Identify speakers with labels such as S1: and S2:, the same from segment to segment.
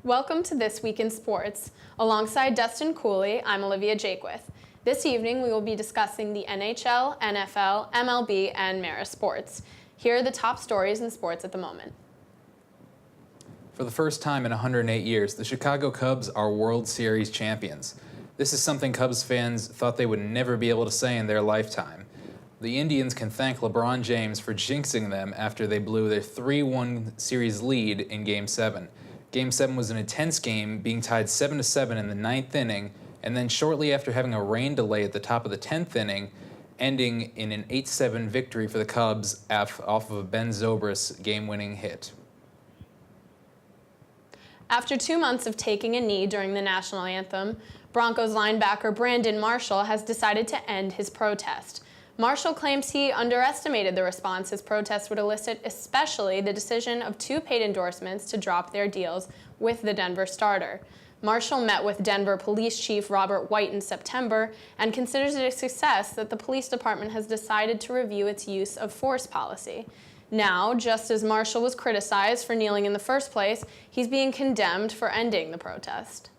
S1: Welcome to This Week in Sports. Alongside Dustin Cooley, I'm Olivia Jakewith. This evening we will be discussing the NHL, NFL, MLB, and Marist Sports. Here are the top stories in sports at the moment.
S2: For the first time in 108 years, the Chicago Cubs are World Series champions. This is something Cubs fans thought they would never be able to say in their lifetime. The Indians can thank LeBron James for jinxing them after they blew their 3-1 series lead in Game 7. Game 7 was an intense game, being tied 7-7 in the 9th inning, and then shortly after having a rain delay at the top of the 10th inning, ending in an 8-7 victory for the Cubs off of a Ben Zobrist game-winning hit.
S1: After 2 months of taking a knee during the national anthem, Broncos linebacker Brandon Marshall has decided to end his protest. Marshall claims he underestimated the response his protest would elicit, especially the decision of 2 paid endorsements to drop their deals with the Denver starter. Marshall met with Denver Police Chief Robert White in September and considers it a success that the police department has decided to review its use of force policy. Now, just as Marshall was criticized for kneeling in the first place, he's being condemned for ending the protest.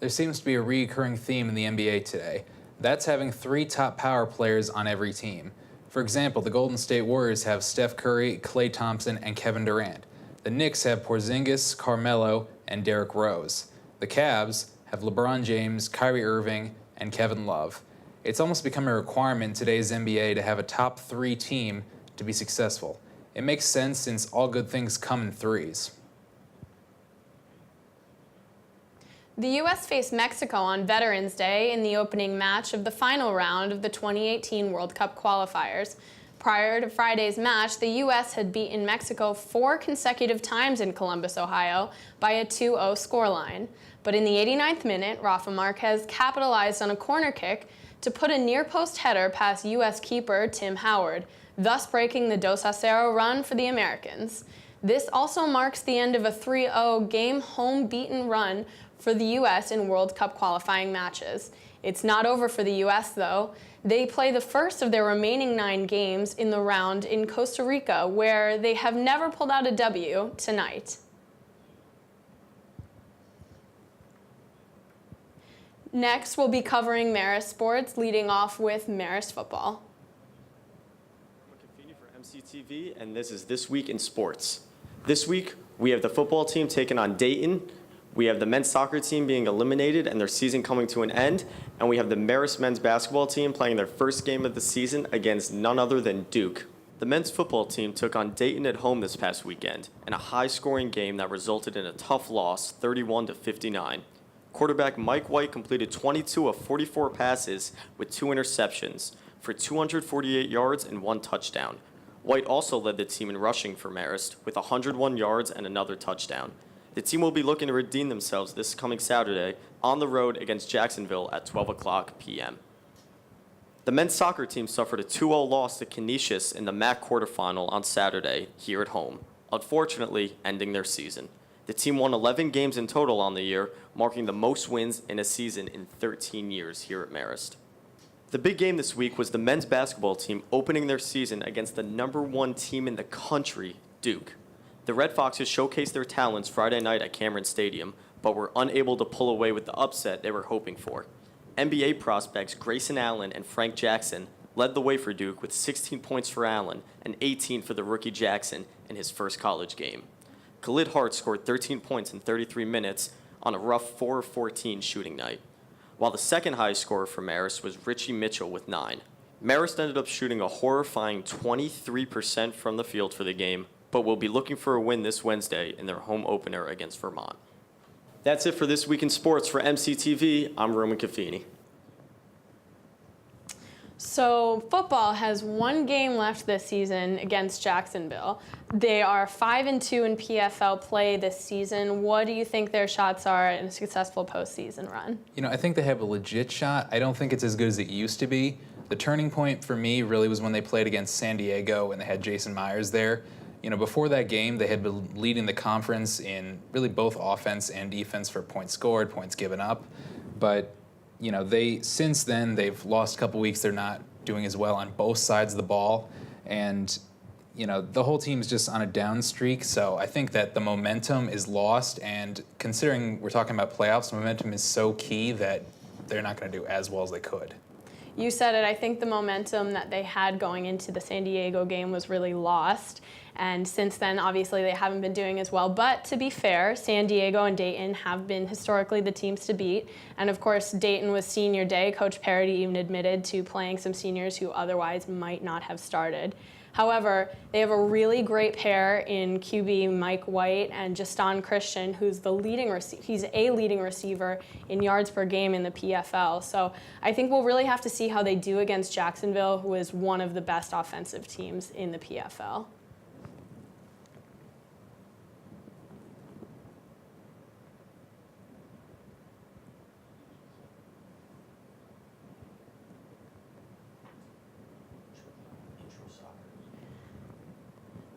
S2: There seems to be a recurring theme in the NBA today. That's having 3 top power players on every team. For example, the Golden State Warriors have Steph Curry, Klay Thompson, and Kevin Durant. The Knicks have Porzingis, Carmelo, and Derrick Rose. The Cavs have LeBron James, Kyrie Irving, and Kevin Love. It's almost become a requirement in today's NBA to have a top 3 team to be successful. It makes sense since all good things come in threes.
S1: The U.S. faced Mexico on Veterans Day in the opening match of the final round of the 2018 World Cup qualifiers. Prior to Friday's match, the U.S. had beaten Mexico 4 consecutive times in Columbus, Ohio, by a 2-0 scoreline. But in the 89th minute, Rafa Marquez capitalized on a corner kick to put a near-post header past U.S. keeper Tim Howard, thus breaking the 2-0 run for the Americans. This also marks the end of a 3-0 game home-beaten run for the U.S. in World Cup qualifying matches. It's not over for the U.S., though. They play the first of their remaining 9 games in the round in Costa Rica, where they have never pulled out a W tonight. Next, we'll be covering Marist Sports, leading off with Marist football.
S3: I'm for MCTV, and this is This Week in Sports. This week, we have the football team taking on Dayton. We have the men's soccer team being eliminated and their season coming to an end. And we have the Marist men's basketball team playing their first game of the season against none other than Duke. The men's football team took on Dayton at home this past weekend in a high-scoring game that resulted in a tough loss, 31-59. Quarterback Mike White completed 22 of 44 passes with 2 interceptions for 248 yards and 1 touchdown. White also led the team in rushing for Marist with 101 yards and another touchdown. The team will be looking to redeem themselves this coming Saturday on the road against Jacksonville at 12 o'clock p.m. The men's soccer team suffered a 2-0 loss to Canisius in the MAC quarterfinal on Saturday here at home, unfortunately ending their season. The team won 11 games in total on the year, marking the most wins in a season in 13 years here at Marist. The big game this week was the men's basketball team opening their season against the #1 team in the country, Duke. The Red Foxes showcased their talents Friday night at Cameron Stadium, but were unable to pull away with the upset they were hoping for. NBA prospects Grayson Allen and Frank Jackson led the way for Duke with 16 points for Allen and 18 for the rookie Jackson in his first college game. Khalid Hart scored 13 points in 33 minutes on a rough 4 of 14 shooting night, while the second highest scorer for Marist was Richie Mitchell with 9. Marist ended up shooting a horrifying 23% from the field for the game, but will be looking for a win this Wednesday in their home opener against Vermont. That's it for This Week in Sports. For MCTV, I'm Roman Caffini.
S1: So football has one game left this season against Jacksonville. They are 5-2 in PFL play this season. What do you think their shots are in a successful postseason run?
S2: I think they have a legit shot. I don't think it's as good as it used to be. The turning point for me really was when they played against San Diego and they had Jason Myers there. Before that game, they had been leading the conference in really both offense and defense for points scored, points given up. But since then, they've lost a couple weeks. They're not doing as well on both sides of the ball. And, the whole team's just on a down streak. So I think that the momentum is lost. And considering we're talking about playoffs, momentum is so key that they're not going to do as well as they could.
S1: You said it. I think the momentum that they had going into the San Diego game was really lost. And since then, obviously, they haven't been doing as well. But to be fair, San Diego and Dayton have been historically the teams to beat. And of course, Dayton was senior day. Coach Parody even admitted to playing some seniors who otherwise might not have started. However, they have a really great pair in QB Mike White and Justin Christian, who's he's a leading receiver in yards per game in the PFL. So I think we'll really have to see how they do against Jacksonville, who is one of the best offensive teams in the PFL.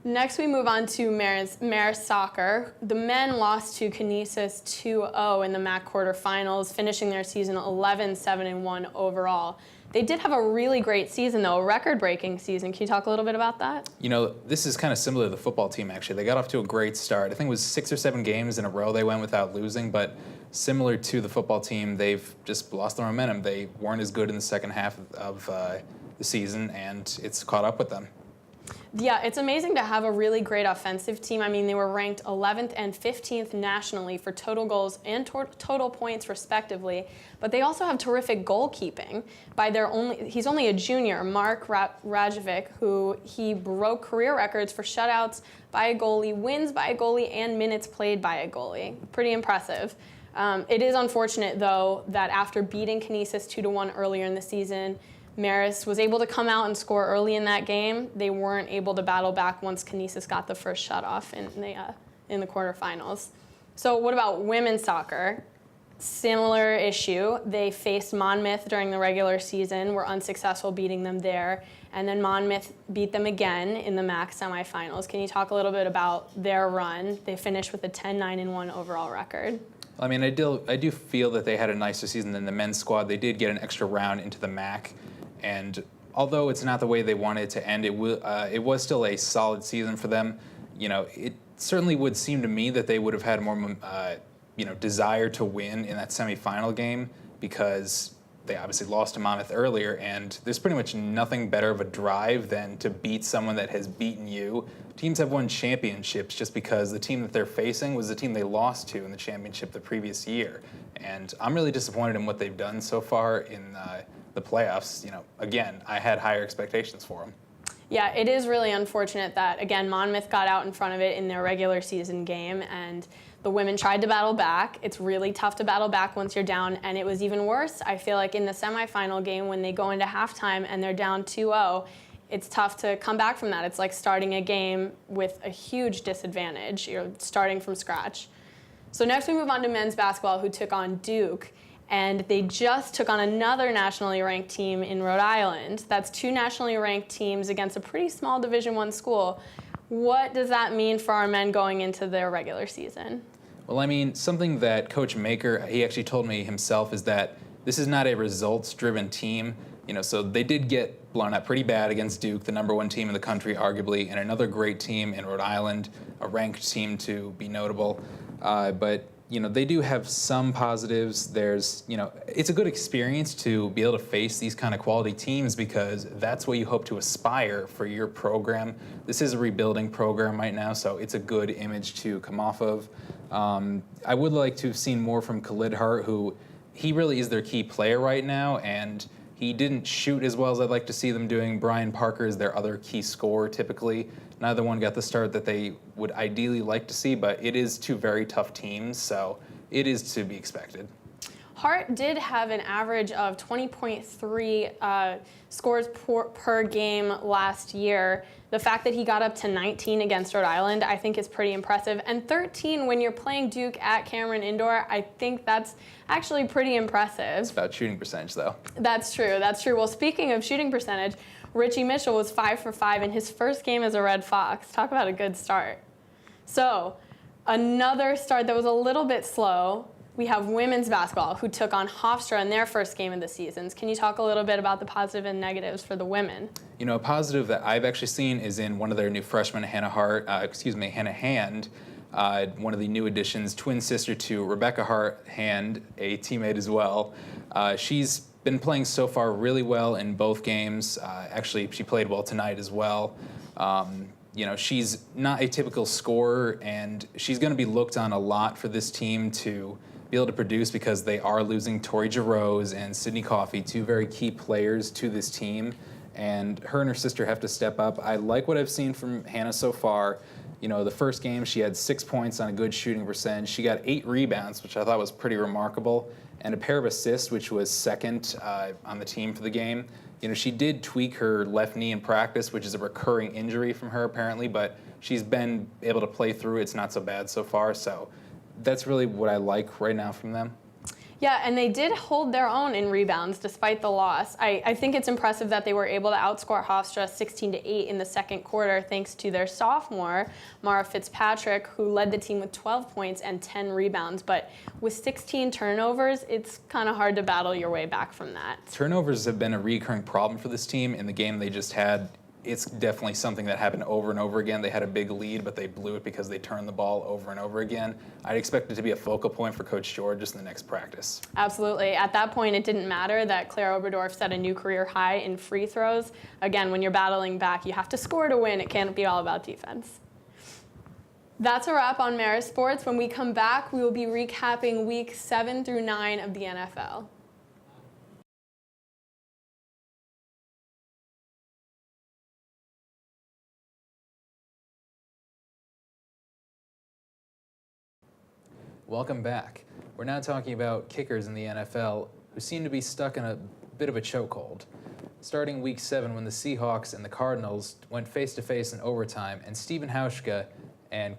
S1: Next, we move on to Marist Soccer. The men lost to Canisius 2-0 in the MAC quarterfinals, finishing their season 11-7-1 overall. They did have a really great season, though, a record-breaking season. Can you talk a little bit about that?
S2: This is kind of similar to the football team, actually. They got off to a great start. I think it was 6 or 7 games in a row they went without losing, but similar to the football team, they've just lost their momentum. They weren't as good in the second half of the season, and it's caught up with them.
S1: Yeah, it's amazing to have a really great offensive team. I mean, they were ranked 11th and 15th nationally for total goals and total points, respectively. But they also have terrific goalkeeping. He's only a junior, Mark Rajovic, who he broke career records for shutouts by a goalie, wins by a goalie, and minutes played by a goalie. Pretty impressive. It is unfortunate, though, that after beating Canisius 2-1 earlier in the season, Marist was able to come out and score early in that game. They weren't able to battle back once Canisius got the first shutoff in the quarterfinals. So what about women's soccer? Similar issue. They faced Monmouth during the regular season, were unsuccessful beating them there, and then Monmouth beat them again in the MAC semifinals. Can you talk a little bit about their run? They finished with a 10-9-1 overall record.
S2: I mean, I do feel that they had a nicer season than the men's squad. They did get an extra round into the MAC. And although it's not the way they wanted it to end, it was still a solid season for them. It certainly would seem to me that they would have had more, desire to win in that semifinal game because they obviously lost to Monmouth earlier, and there's pretty much nothing better of a drive than to beat someone that has beaten you. Teams have won championships just because the team that they're facing was the team they lost to in the championship the previous year. And I'm really disappointed in what they've done so far in the playoffs. Again, I had higher expectations for them.
S1: Yeah, it is really unfortunate that, again, Monmouth got out in front of it in their regular season game, and the women tried to battle back. It's really tough to battle back once you're down, and it was even worse, I feel like, in the semifinal game when they go into halftime and they're down 2-0. It's tough to come back from that. It's like starting a game with a huge disadvantage. You're starting from scratch. So next we move on to men's basketball, who took on Duke. And they just took on another nationally ranked team in Rhode Island. That's 2 nationally ranked teams against a pretty small Division I school. What does that mean for our men going into their regular season?
S2: Well, I mean, something that Coach Maker, he actually told me himself, is that this is not a results-driven team. So they did get blown out pretty bad against Duke, the number 1 team in the country, arguably, and another great team in Rhode Island, a ranked team to be notable. But they do have some positives. There's, it's a good experience to be able to face these kind of quality teams because that's what you hope to aspire for your program. This is a rebuilding program right now, so it's a good image to come off of. I would like to have seen more from Khalid Hart, who he really is their key player right now, and he didn't shoot as well as I'd like to see them doing. Brian Parker is their other key scorer typically. Neither one got the start that they would ideally like to see, but it is 2 very tough teams, so it is to be expected.
S1: Hart did have an average of 20.3 scores per game last year. The fact that he got up to 19 against Rhode Island, I think is pretty impressive. And 13 when you're playing Duke at Cameron Indoor, I think that's actually pretty impressive.
S2: It's about shooting percentage, though.
S1: That's true. That's true. Well, speaking of shooting percentage, Richie Mitchell was 5 for 5 in his first game as a Red Fox. Talk about a good start. So, another start that was a little bit slow. We have women's basketball, who took on Hofstra in their first game of the seasons. Can you talk a little bit about the positive and negatives for the women?
S2: You know, a positive that I've actually seen is in one of their new freshmen, Hannah Hand, one of the new additions, twin sister to Rebecca Hand, a teammate as well. She's been playing so far really well in both games. Actually, she played well tonight as well. You know, she's not a typical scorer, and she's going to be looked on a lot for this team to be able to produce because they are losing Tori Jarose and Sydney Coffey, two very key players to this team, and her sister have to step up. I like what I've seen from Hannah so far. You know, the first game she had 6 points on a good shooting percentage. She got 8 rebounds, which I thought was pretty remarkable, and a pair of assists, which was second on the team for the game. You know, she did tweak her left knee in practice, which is a recurring injury from her apparently, but she's been able to play through it. It's not so bad so far, so that's really what I like right now from them.
S1: Yeah, and they did hold their own in rebounds despite the loss. I think it's impressive that they were able to outscore Hofstra 16-8 in the second quarter thanks to their sophomore, Mara Fitzpatrick, who led the team with 12 points and 10 rebounds. But with 16 turnovers, it's kind of hard to battle your way back from that.
S2: Turnovers have been a recurring problem for this team. In the game they just had, it's definitely something that happened over and over again. They had a big lead, but they blew it because they turned the ball over and over again. I'd expect it to be a focal point for Coach George just in the next practice.
S1: Absolutely. At that point, it didn't matter that Claire Oberdorf set a new career high in free throws. Again, when you're battling back, you have to score to win. It can't be all about defense. That's a wrap on Marist Sports. When we come back, we will be recapping weeks 7 through 9 of the NFL.
S2: Welcome back. We're now talking about kickers in the NFL who seem to be stuck in a bit of a chokehold. Starting week 7 when the Seahawks and the Cardinals went face-to-face in overtime, and Stephen Hauschka and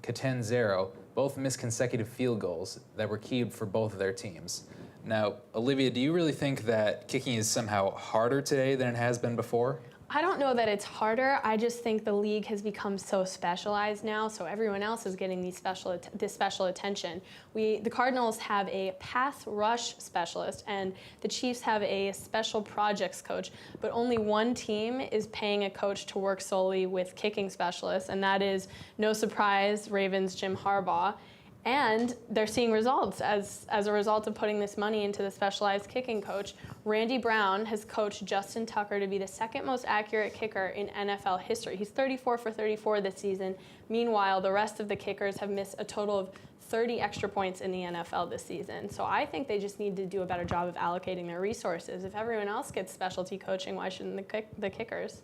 S2: Catanzaro both missed consecutive field goals that were key for both of their teams. Now, Olivia, do you really think that kicking is somehow harder today than it has been before?
S1: I don't know that it's harder. I just think the league has become so specialized now, so everyone else is getting this special attention. The Cardinals have a pass rush specialist, and the Chiefs have a special projects coach, but only one team is paying a coach to work solely with kicking specialists, and that is, no surprise, Ravens' Jim Harbaugh. And they're seeing results as a result of putting this money into the specialized kicking coach. Randy Brown has coached Justin Tucker to be the second most accurate kicker in NFL history. He's 34 for 34 this season. Meanwhile, the rest of the kickers have missed a total of 30 extra points in the NFL this season. So I think they just need to do a better job of allocating their resources. If everyone else gets specialty coaching, why shouldn't the kickers?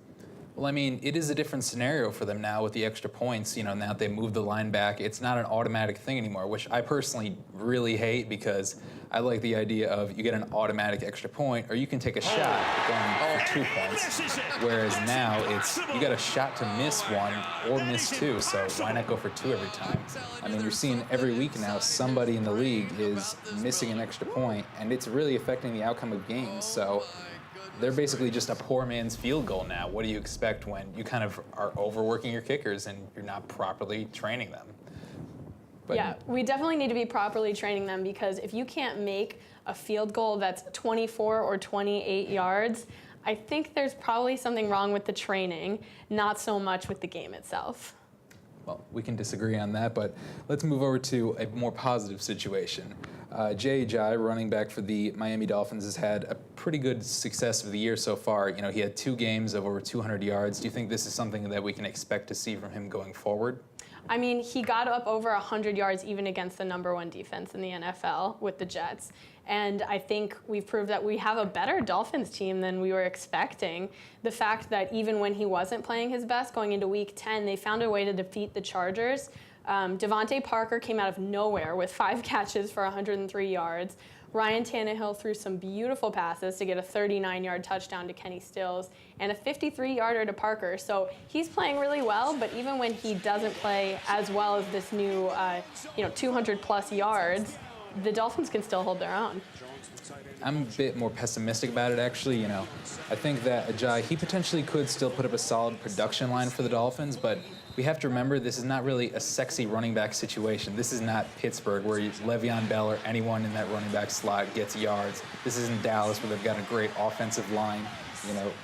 S2: Well, I mean, it is a different scenario for them now with the extra points. You know, now that they moved the line back, it's not an automatic thing anymore, which I personally really hate because I like the idea of you get an automatic extra point or you can take a shot at going for 2 points. Whereas now it's you got a shot to miss one or miss two, so why not go for 2 every time? I mean, you're seeing every week now somebody in the league is missing an extra point, and it's really affecting the outcome of games. So they're basically just a poor man's field goal now. What do you expect when you kind of are overworking your kickers and you're not properly training them? But
S1: yeah, we definitely need to be properly training them because if you can't make a field goal that's 24 or 28 yards, I think there's probably something wrong with the training, not so much with the game itself.
S2: Well, we can disagree on that, but let's move over to a more positive situation. Jay Ajayi, running back for the Miami Dolphins, has had a pretty good success of the year so far. You know, he had 2 games of over 200 yards. Do you think this is something that we can expect to see from him going forward?
S1: I mean, he got up over 100 yards even against the #1 defense in the NFL with the Jets. And I think we've proved that we have a better Dolphins team than we were expecting. The fact that even when he wasn't playing his best going into Week 10, they found a way to defeat the Chargers. Devontae Parker came out of nowhere with 5 catches for 103 yards. Ryan Tannehill threw some beautiful passes to get a 39-yard touchdown to Kenny Stills and a 53-yarder to Parker. So he's playing really well, but even when he doesn't play as well as this new 200-plus yards, the Dolphins can still hold their own.
S2: I'm a bit more pessimistic about it, actually. I think that Ajayi, he potentially could still put up a solid production line for the Dolphins, but we have to remember this is not really a sexy running back situation. This is not Pittsburgh where Le'Veon Bell or anyone in that running back slot gets yards. This isn't Dallas where they've got a great offensive line.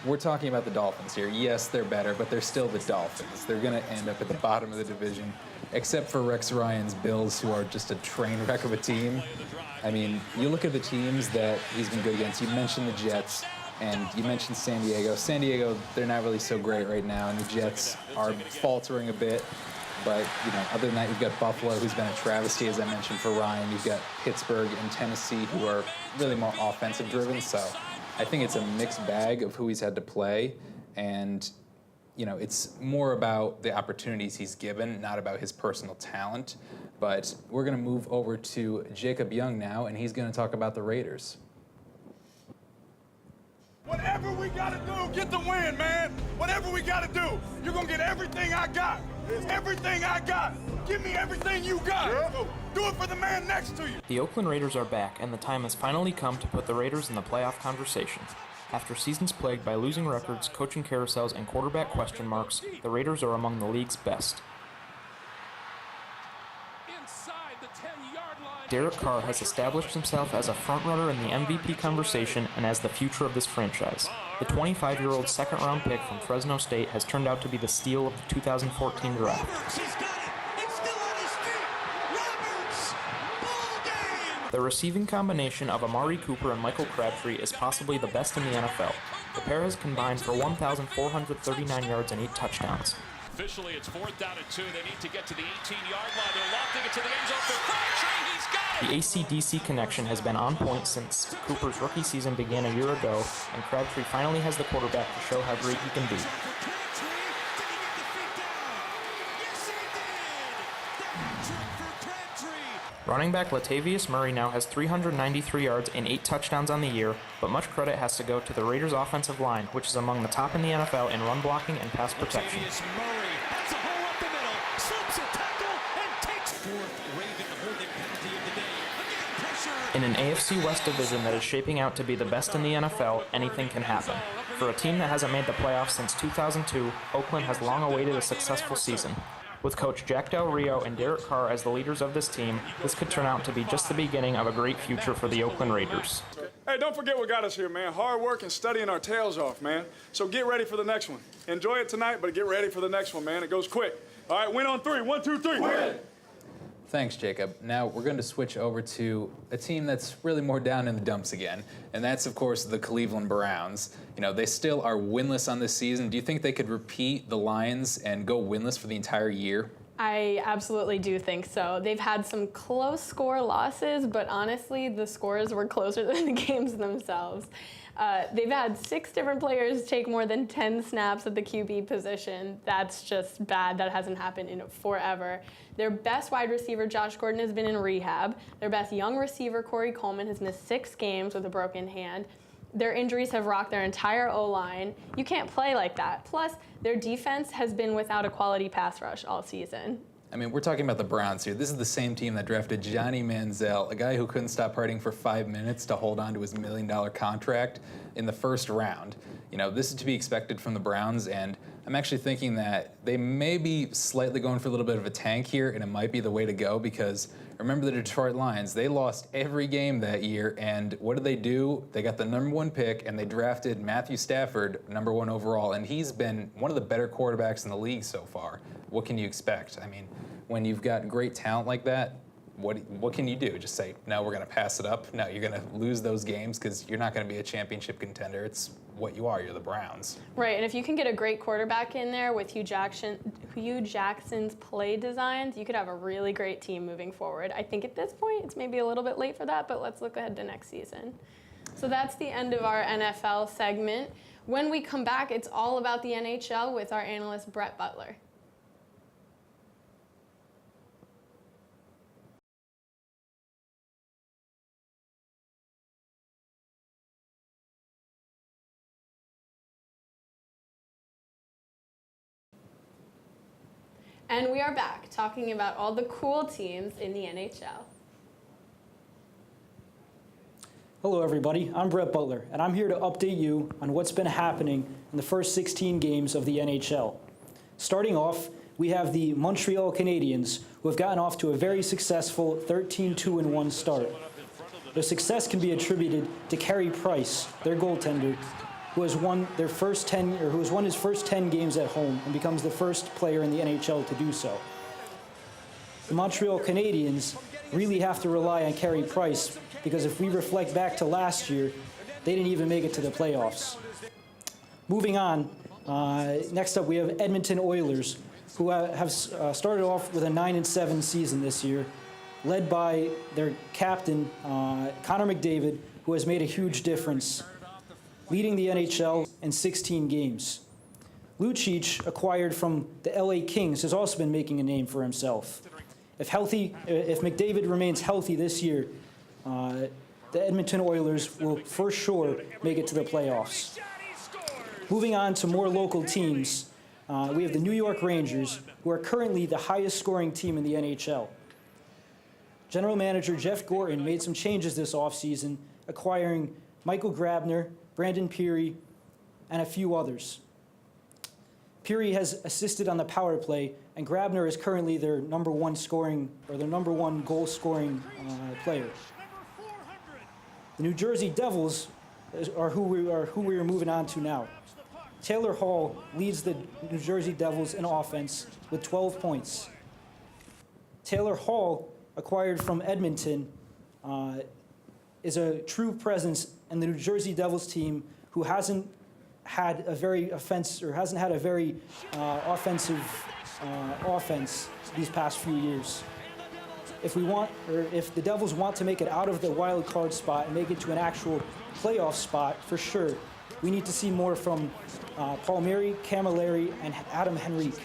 S2: We're talking about the Dolphins here. Yes, they're better, but they're still the Dolphins. They're going to end up at the bottom of the division, except for Rex Ryan's Bills, who are just a train wreck of a team. I mean, you look at the teams that he's been good against. You mentioned the Jets, and you mentioned San Diego. San Diego, they're not really so great right now, and the Jets are faltering a bit. But, other than that, you've got Buffalo, who's been a travesty, as I mentioned, for Ryan. You've got Pittsburgh and Tennessee, who are really more offensive-driven. So I think it's a mixed bag of who he's had to play, and it's more about the opportunities he's given, not about his personal talent. But we're going to move over to Jacob Young now, and he's going to talk about the Raiders.
S4: Whatever we got to do, get the win, man. Whatever we got to do, you're going to get everything I got. Everything I got. Give me everything you got. Yeah. Do it for the man next to you.
S5: The Oakland Raiders are back, and the time has finally come to put the Raiders in the playoff conversation. After seasons plagued by losing records, coaching carousels, and quarterback question marks, the Raiders are among the league's best. Derek Carr has established himself as a frontrunner in the MVP conversation and as the future of this franchise. The 25-year-old second-round pick from Fresno State has turned out to be the steal of the 2014 draft. The receiving combination of Amari Cooper and Michael Crabtree is possibly the best in the NFL. The pair has combined for 1,439 yards and 8 touchdowns.
S6: Officially, it's 4th down and 2. They need to get to the 18-yard line. They're lofting it to the end zone for Crabtree. He's got it!
S5: The AC/DC connection has been on point since Cooper's rookie season began a year ago, and Crabtree finally has the quarterback to show how great he can be. Running back Latavius Murray now has 393 yards and 8 touchdowns on the year, but much credit has to go to the Raiders' offensive line, which is among the top in the NFL in run blocking and pass protection. In an AFC West division that is shaping out to be the best in the NFL, anything can happen. For a team that hasn't made the playoffs since 2002, Oakland has long awaited a successful season. With Coach Jack Del Rio and Derek Carr as the leaders of this team, this could turn out to be just the beginning of a great future for the Oakland Raiders.
S4: Hey, don't forget what got us here, man. Hard work and studying our tails off, man. So get ready for the next one. Enjoy it tonight, but get ready for the next one, man. It goes quick. All right, win on 3. 1, 2, 3. Win!
S2: Thanks, Jacob. Now we're going to switch over to a team that's really more down in the dumps again, and that's, of course, the Cleveland Browns. They still are winless on this season. Do you think they could repeat the Lions and go winless for the entire year?
S1: I absolutely do think so. They've had some close score losses, but honestly, the scores were closer than the games themselves. They've had 6 different players take more than 10 snaps at the QB position. That's just bad. That hasn't happened in forever. Their best wide receiver, Josh Gordon, has been in rehab. Their best young receiver, Corey Coleman, has missed 6 games with a broken hand. Their injuries have rocked their entire O-line. You can't play like that. Plus, their defense has been without a quality pass rush all season.
S2: I mean, we're talking about the Browns here. This is the same team that drafted Johnny Manziel, a guy who couldn't stop hurting for 5 minutes to hold on to his $1 million contract in the first round. This is to be expected from the Browns, and I'm actually thinking that they may be slightly going for a little bit of a tank here, and it might be the way to go because remember the Detroit Lions, they lost every game that year, and what did they do? They got the #1 pick, and they drafted Matthew Stafford, #1 overall, and he's been one of the better quarterbacks in the league so far. What can you expect? I mean, when you've got great talent like that, what can you do? Just say, no, we're going to pass it up? No, you're going to lose those games because you're not going to be a championship contender. It's what you are. You're the Browns.
S1: Right, and if you can get a great quarterback in there with Hugh Jackson's play designs, you could have a really great team moving forward. I think at this point it's maybe a little bit late for that, but let's look ahead to next season. So that's the end of our NFL segment. When we come back, it's all about the NHL with our analyst, Brett Butler. And we are back talking about all the cool teams in the NHL.
S7: Hello everybody, I'm Brett Butler, and I'm here to update you on what's been happening in the first 16 games of the NHL. Starting off, we have the Montreal Canadiens, who have gotten off to a very successful 13-2-1 start. Their success can be attributed to Carey Price, their goaltender, who has won his first 10 games at home and becomes the first player in the NHL to do so. The Montreal Canadiens really have to rely on Carey Price, because if we reflect back to last year, they didn't even make it to the playoffs. Moving on, next up we have Edmonton Oilers, who have started off with a 9-7 season this year, led by their captain, Connor McDavid, who has made a huge difference, leading the NHL in 16 games. Lucic, acquired from the LA Kings, has also been making a name for himself. If McDavid remains healthy this year, the Edmonton Oilers will for sure make it to the playoffs. Moving on to more local teams, we have the New York Rangers, who are currently the highest scoring team in the NHL. General manager Jeff Gorton made some changes this offseason, acquiring Michael Grabner, Brandon Peary, and a few others. Peary has assisted on the power play, and Grabner is currently their number one goal scoring player. The New Jersey Devils are who we are moving on to now. Taylor Hall leads the New Jersey Devils in offense with 12 points. Taylor Hall, acquired from Edmonton, is a true presence in the New Jersey Devils team, who hasn't had a very offensive offense these past few years. If the Devils want to make it out of the wild card spot and make it to an actual playoff spot, for sure, we need to see more from Palmieri, Camilleri, and Adam Henrique.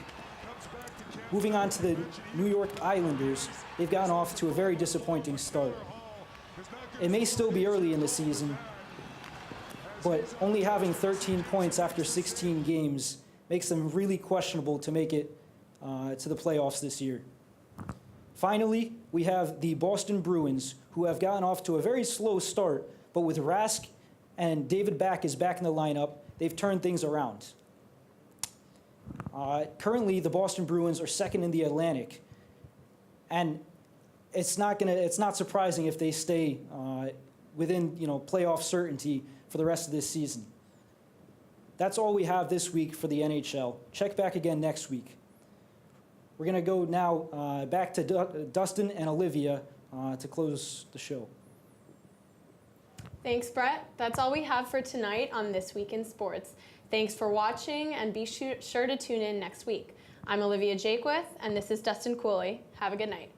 S7: Moving on to the New York Islanders, they've gotten off to a very disappointing start. It may still be early in the season, but only having 13 points after 16 games makes them really questionable to make it to the playoffs this year. Finally, we have the Boston Bruins, who have gotten off to a very slow start, but with Rask and David Back is back in the lineup, they've turned things around. Currently, the Boston Bruins are second in the Atlantic, and it's not surprising if they stay within playoff certainty for the rest of this season. That's all we have this week for the NHL. Check back again next week. We're going to go now back to Dustin and Olivia to close the show.
S1: Thanks, Brett. That's all we have for tonight on This Week in Sports. Thanks for watching, and be sure to tune in next week. I'm Olivia Jakewith, and this is Dustin Cooley. Have a good night.